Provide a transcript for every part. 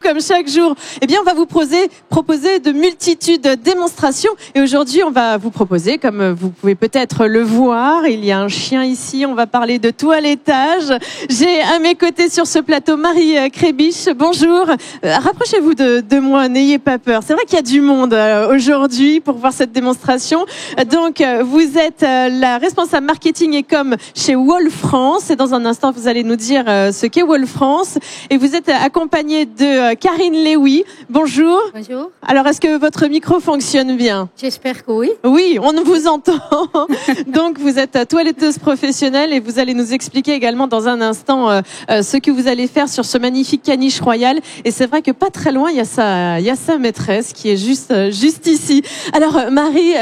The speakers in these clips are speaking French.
comme chaque jour, eh bien, on va vous proposer de multitudes de démonstrations. Et aujourd'hui, on va vous proposer, comme vous pouvez peut-être le voir, il y a un chien ici. On va parler de toilettage. J'ai à mes côtés sur ce plateau Marie Crébiche. Bonjour. Rapprochez-vous de moi, n'ayez pas peur. C'est vrai qu'il y a du monde aujourd'hui pour voir cette démonstration. Donc, vous êtes la responsable marketing et com chez Wall France. Et dans un instant, vous allez nous dire ce qu'est Wall France. Et vous êtes accompagnée de Karine Lewy. Bonjour. Bonjour. Alors, est-ce que votre micro fonctionne bien? J'espère que oui. Oui, on vous entend. Donc, vous êtes toiletteuse professionnelle et vous allez nous expliquer également dans un instant ce que vous allez faire sur ce magnifique caniche royal. Et c'est vrai que pas très loin, il y a sa maîtresse qui est juste ici. Alors, Marie,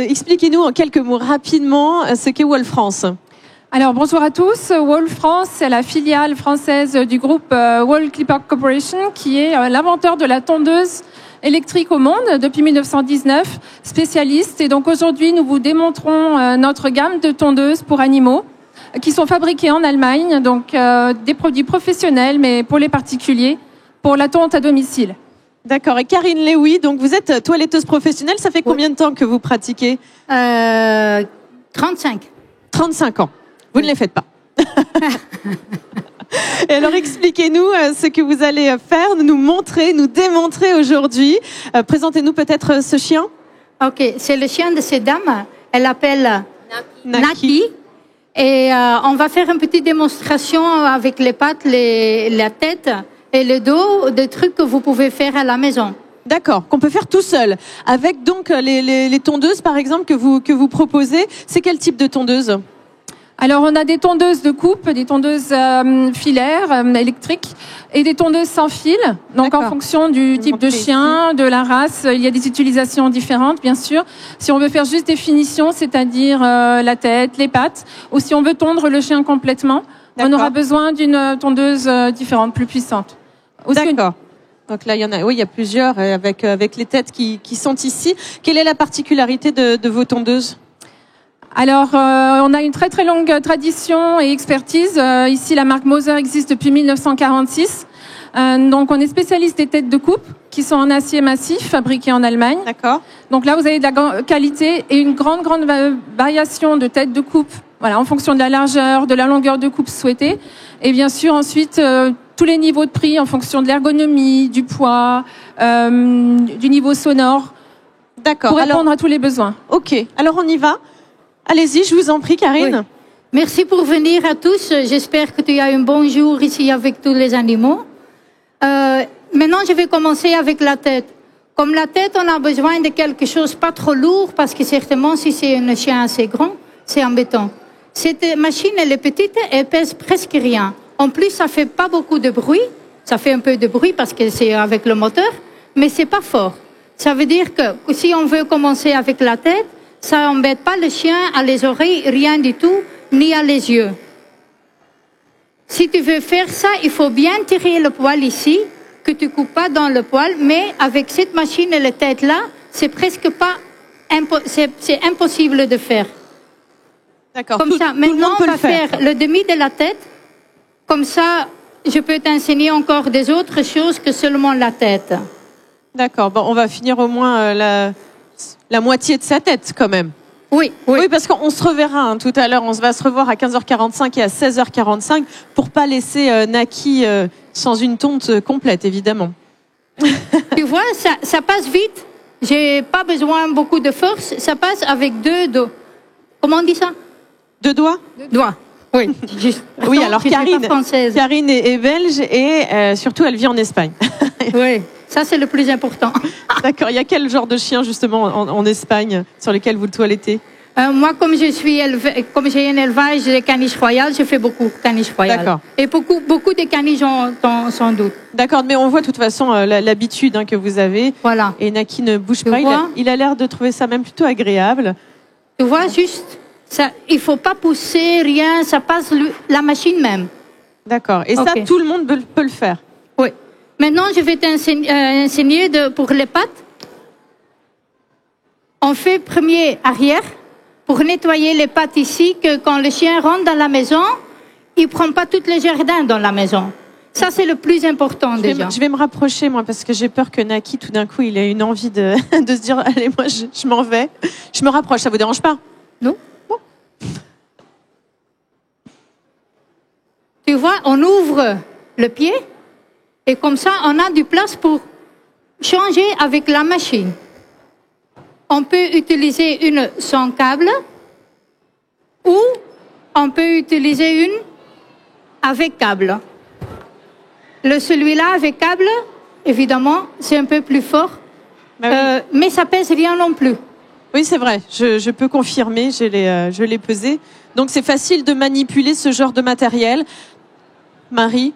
expliquez-nous en quelques mots rapidement ce qu'est Wall France. Alors bonjour à tous. Wall France, c'est la filiale française du groupe Wall Clipper Corporation qui est l'inventeur de la tondeuse électrique au monde depuis 1919, spécialiste. Et donc aujourd'hui, nous vous démontrons notre gamme de tondeuses pour animaux qui sont fabriquées en Allemagne, donc des produits professionnels, mais pour les particuliers, pour la tonte à domicile. D'accord. Et Karine Lewy, donc vous êtes toiletteuse professionnelle. Ça fait combien de temps que vous pratiquez? 35. 35 ans. Vous ne les faites pas. Et alors, expliquez-nous ce que vous allez faire, nous montrer, nous démontrer aujourd'hui. Présentez-nous peut-être ce chien. Ok, c'est le chien de cette dame. Elle s'appelle Naki. Et on va faire une petite démonstration avec les pattes, la tête et le dos, des trucs que vous pouvez faire à la maison. D'accord, qu'on peut faire tout seul. Avec donc les tondeuses, par exemple, que vous proposez. C'est quel type de tondeuse? Alors, on a des tondeuses de coupe, des tondeuses filaires électriques et des tondeuses sans fil. Donc, en fonction du type de chien, de la race, il y a des utilisations différentes, bien sûr. Si on veut faire juste des finitions, c'est-à-dire la tête, les pattes, ou si on veut tondre le chien complètement, on aura besoin d'une tondeuse différente, plus puissante. D'accord. Donc là, il y a plusieurs avec les têtes qui sont ici. Quelle est la particularité de vos tondeuses? Alors, on a une très très longue tradition et expertise. Ici, la marque Moser existe depuis 1946. Donc, on est spécialiste des têtes de coupe qui sont en acier massif, fabriquées en Allemagne. D'accord. Donc là, vous avez de la qualité et une grande variation de têtes de coupe. Voilà, en fonction de la largeur, de la longueur de coupe souhaitée. Et bien sûr, ensuite, tous les niveaux de prix en fonction de l'ergonomie, du poids, du niveau sonore. D'accord. Pour répondre à tous les besoins. Ok. Alors, on y va. Allez-y, je vous en prie, Karine. Oui. Merci pour venir à tous. J'espère que tu as un bon jour ici avec tous les animaux. Maintenant, je vais commencer avec la tête. Comme la tête, on a besoin de quelque chose pas trop lourd parce que certainement, si c'est un chien assez grand, c'est embêtant. Cette machine, elle est petite et elle pèse presque rien. En plus, ça fait pas beaucoup de bruit. Ça fait un peu de bruit parce que c'est avec le moteur, mais c'est pas fort. Ça veut dire que si on veut commencer avec la tête, ça embête pas le chien à les oreilles, rien du tout, ni à les yeux. Si tu veux faire ça, il faut bien tirer le poil ici, que tu coupes pas dans le poil, mais avec cette machine et la tête là, c'est presque pas c'est impossible de faire. D'accord. Comme ça, maintenant on va faire le demi de la tête. Comme ça, je peux t'enseigner encore des autres choses que seulement la tête. D'accord. Bon, on va finir au moins la moitié de sa tête quand même. Oui. Oui, parce qu'on se reverra tout à l'heure. On va se revoir à 15h45 et à 16h45 pour pas laisser Naki sans une tonte complète, évidemment. Tu vois, ça passe vite. J'ai pas besoin beaucoup de force. Ça passe avec deux doigts. Comment on dit ça? Deux doigts? Doigts. Oui. Oui, alors Karine est belge et surtout elle vit en Espagne. Oui. Ça, c'est le plus important. D'accord. Il y a quel genre de chien, justement, en Espagne, sur lesquels vous le toilettez? Moi, comme j'ai un élevage de caniche royal, je fais beaucoup de caniche royal. D'accord. Et beaucoup de caniches sans doute. D'accord, mais on voit de toute façon l'habitude que vous avez. Voilà. Et Naki ne bouge pas. Il a l'air de trouver ça même plutôt agréable. Tu vois, juste, ça, il faut pas pousser, rien, ça passe la machine même. D'accord. Et ça, tout le monde peut le faire? Oui. Maintenant, je vais t'enseigner pour les pattes. On fait premier arrière pour nettoyer les pattes ici, que quand le chien rentre dans la maison, il ne prend pas tout le jardin dans la maison. Ça, c'est le plus important déjà. Je vais me rapprocher, moi, parce que j'ai peur que Naki, tout d'un coup, il ait une envie de se dire, allez, moi, je m'en vais. Je me rapproche, ça vous dérange pas? Non. Bon. Tu vois, on ouvre le pied et comme ça, on a du place pour changer avec la machine. On peut utiliser une sans câble ou on peut utiliser une avec câble. Celui-là avec câble, évidemment, c'est un peu plus fort, mais ça pèse rien non plus. Oui, c'est vrai, je peux confirmer, je l'ai pesé. Donc c'est facile de manipuler ce genre de matériel. Marie?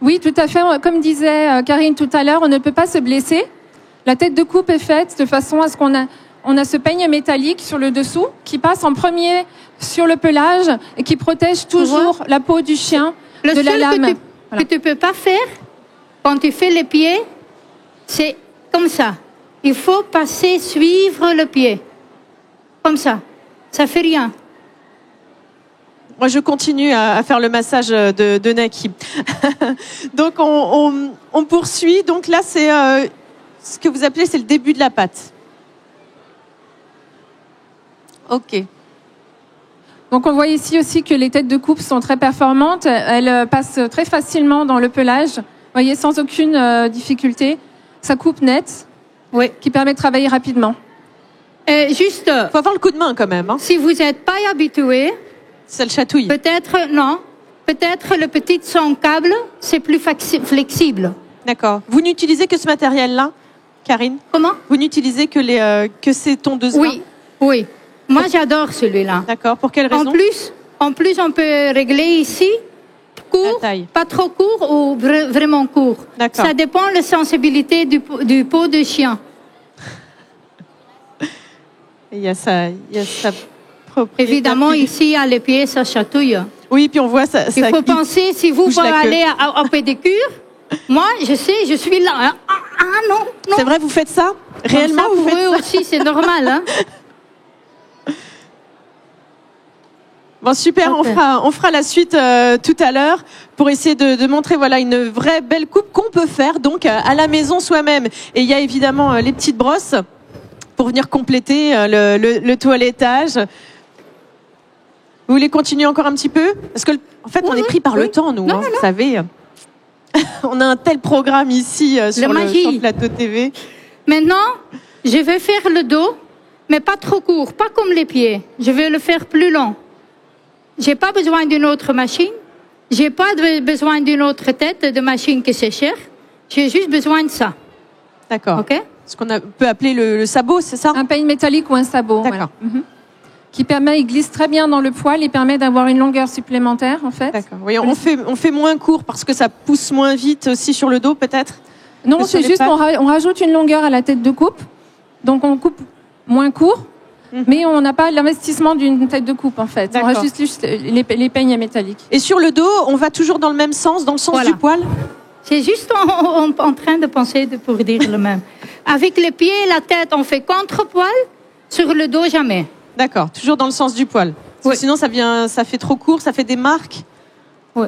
Oui, tout à fait. Comme disait Karine tout à l'heure, on ne peut pas se blesser. La tête de coupe est faite de façon à ce qu'on a ce peigne métallique sur le dessous qui passe en premier sur le pelage et qui protège toujours la peau du chien de la lame. Que tu peux pas faire quand tu fais les pieds, c'est comme ça. Il faut suivre le pied. Comme ça. Ça fait rien. Moi, je continue à faire le massage de Naki. Donc, on poursuit. Donc là, c'est ce que vous appelez, c'est le début de la pâte. OK. Donc on voit ici aussi que les têtes de coupe sont très performantes. Elles passent très facilement dans le pelage. Vous voyez, sans aucune difficulté. Ça coupe net, qui permet de travailler rapidement. Juste, faut avoir le coup de main quand même. Hein. Si vous n'êtes pas habitué, ça le chatouille. Peut-être le petit sans câble, c'est plus flexible. D'accord. Vous n'utilisez que ce matériel-là, Karine? Comment? Vous n'utilisez que ces tondeuses-là? Oui. Moi, j'adore celui-là. D'accord. Pour quelle raison? En plus, on peut régler ici court, pas trop court ou vraiment court. D'accord. Ça dépend de la sensibilité du peau de chien. Il y a sa propriété. Évidemment, ici, à les pieds, ça chatouille. Oui, puis on voit ça. Il faut penser, si vous voulez aller au pédicure, moi, je sais, je suis là. Non. C'est vrai, vous faites ça? Réellement, ça, vous faites ça aussi, c'est normal. Hein. Bon, super, okay. on fera la suite tout à l'heure pour essayer de montrer une vraie belle coupe qu'on peut faire donc à la maison soi-même. Et il y a évidemment les petites brosses pour venir compléter le toilettage. Vous voulez continuer encore un petit peu? Parce que en fait, on est pris par le temps, nous, non. Vous savez. On a un tel programme ici sur le plateau TV. Maintenant, je vais faire le dos, mais pas trop court, pas comme les pieds. Je vais le faire plus long. J'ai pas besoin d'une autre machine. J'ai pas besoin d'une autre tête de machine que c'est cher. J'ai juste besoin de ça. D'accord. OK? Ce qu'on peut appeler le sabot, c'est ça? Un peigne métallique ou un sabot. D'accord. Voilà. Il glisse très bien dans le poil, il permet d'avoir une longueur supplémentaire, en fait. D'accord. Oui, on fait moins court parce que ça pousse moins vite aussi sur le dos, peut-être? Non, c'est juste qu'on rajoute une longueur à la tête de coupe. Donc, on coupe moins court. Mais on n'a pas l'investissement d'une tête de coupe, en fait. On rajoute juste les peignes métalliques. Et sur le dos, on va toujours dans le même sens, dans le sens du poil? C'est juste en train de penser pour dire le même. Avec les pieds et la tête, on fait contre-poil. Sur le dos, jamais. D'accord, toujours dans le sens du poil. Parce que sinon, ça fait trop court, ça fait des marques. Oui,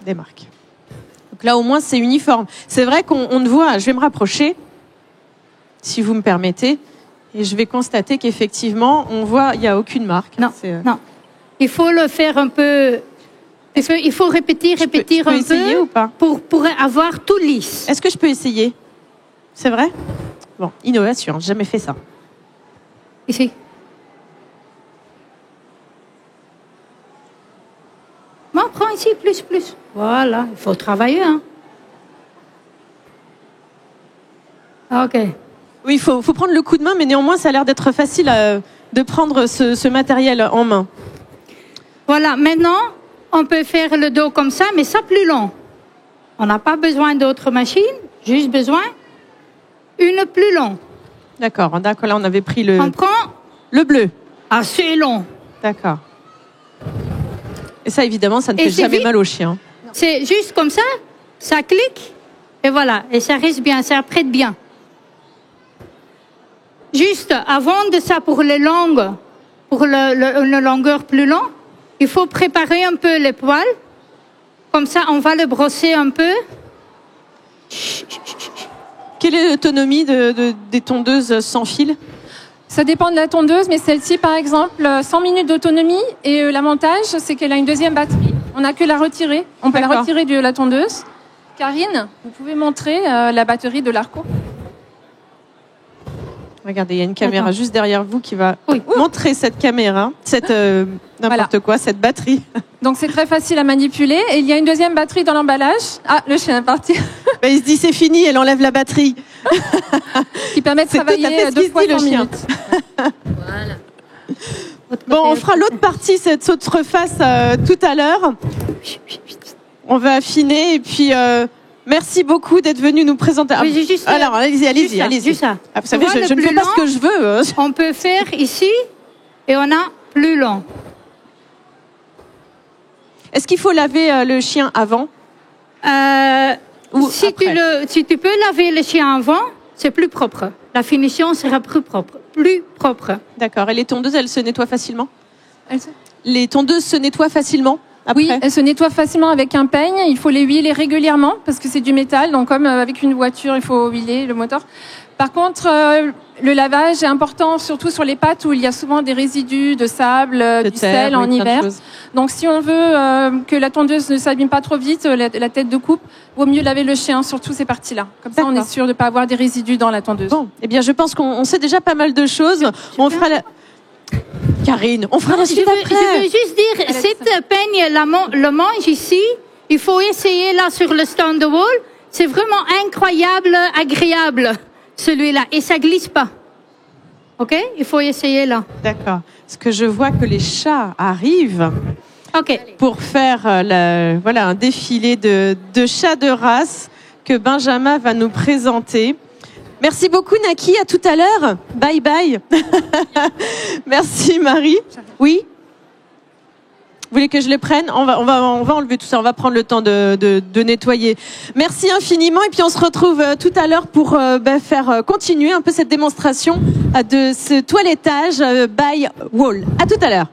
des marques. Donc là, au moins, c'est uniforme. C'est vrai qu'on ne voit... Je vais me rapprocher, si vous me permettez. Et je vais constater qu'effectivement, on voit, il n'y a aucune marque. Non. Il faut le faire un peu. Il faut répéter un peu ou pas pour avoir tout lisse. Est-ce que je peux essayer? C'est vrai? Bon, innovation, j'ai jamais fait ça. Ici. Bon, prends ici, plus. Voilà, il faut travailler. Hein. OK. Oui, il faut prendre le coup de main, mais néanmoins, ça a l'air d'être facile de prendre ce matériel en main. Voilà, maintenant, on peut faire le dos comme ça, mais ça plus long. On n'a pas besoin d'autres machines, juste besoin une plus longue. D'accord, là, on avait pris On prend le bleu. Assez long. D'accord. Et ça, évidemment, ça ne fait jamais mal au chien. C'est juste comme ça, ça clique, et voilà, et ça reste bien, ça prête bien. Juste avant de ça, pour les longues, pour une longueur plus longue, il faut préparer un peu les poils, Comme ça, on va le brosser un peu. Quelle est l'autonomie des tondeuses sans fil? Ça dépend de la tondeuse, mais celle-ci, par exemple, 100 minutes d'autonomie. Et l'avantage, c'est qu'elle a une deuxième batterie. On n'a que la retirer. On peut la retirer de la tondeuse. Karine, vous pouvez montrer la batterie de l'Arco? Regardez, il y a une caméra juste derrière vous qui va Oui. montrer cette caméra, cette cette batterie. Donc c'est très facile à manipuler. Et il y a une deuxième batterie dans l'emballage. Ah, le chien est parti. Ben, il se dit c'est fini, elle enlève la batterie. Qui permet de travailler 2 fois par minute. Voilà. Bon, on fera l'autre partie, cette autre face tout à l'heure. On va affiner et puis merci beaucoup d'être venu nous présenter. Oui, juste, alors allez-y. Juste ça. Ah, vous savez, je ne fais pas ce que je veux. On peut faire ici et on a plus long. Est-ce qu'il faut laver le chien avant? Ou Si après? si tu peux laver le chien avant, c'est plus propre. La finition sera plus propre. D'accord. Et les tondeuses, elles se nettoient facilement? Elle Les tondeuses se nettoient facilement après? Oui, elles se nettoient facilement avec un peigne. Il faut les huiler régulièrement parce que c'est du métal. Donc comme avec une voiture, il faut huiler le moteur. Par contre, le lavage est important surtout sur les pattes où il y a souvent des résidus de sable, du sel en hiver. Donc si on veut que la tondeuse ne s'abîme pas trop vite, la tête de coupe, vaut mieux laver le chien sur toutes ces parties-là. Comme ça, on est sûr de ne pas avoir des résidus dans la tondeuse. Bon, eh bien je pense qu'on sait déjà pas mal de choses. On fera Karine, on fera la suite après. Je veux juste dire, cette peigne, le manche ici, il faut essayer là sur le stand de wall. C'est vraiment incroyable, agréable, celui-là. Et ça glisse pas. OK? Il faut essayer là. D'accord. Parce que je vois que les chats arrivent pour faire un défilé de chats de race que Benjamin va nous présenter. Merci beaucoup Naki, à tout à l'heure. Bye bye. Merci Marie. Oui? Vous voulez que je les prenne? On va enlever tout ça, on va prendre le temps de nettoyer. Merci infiniment et puis on se retrouve tout à l'heure pour faire continuer un peu cette démonstration de ce toilettage by Wall. À tout à l'heure.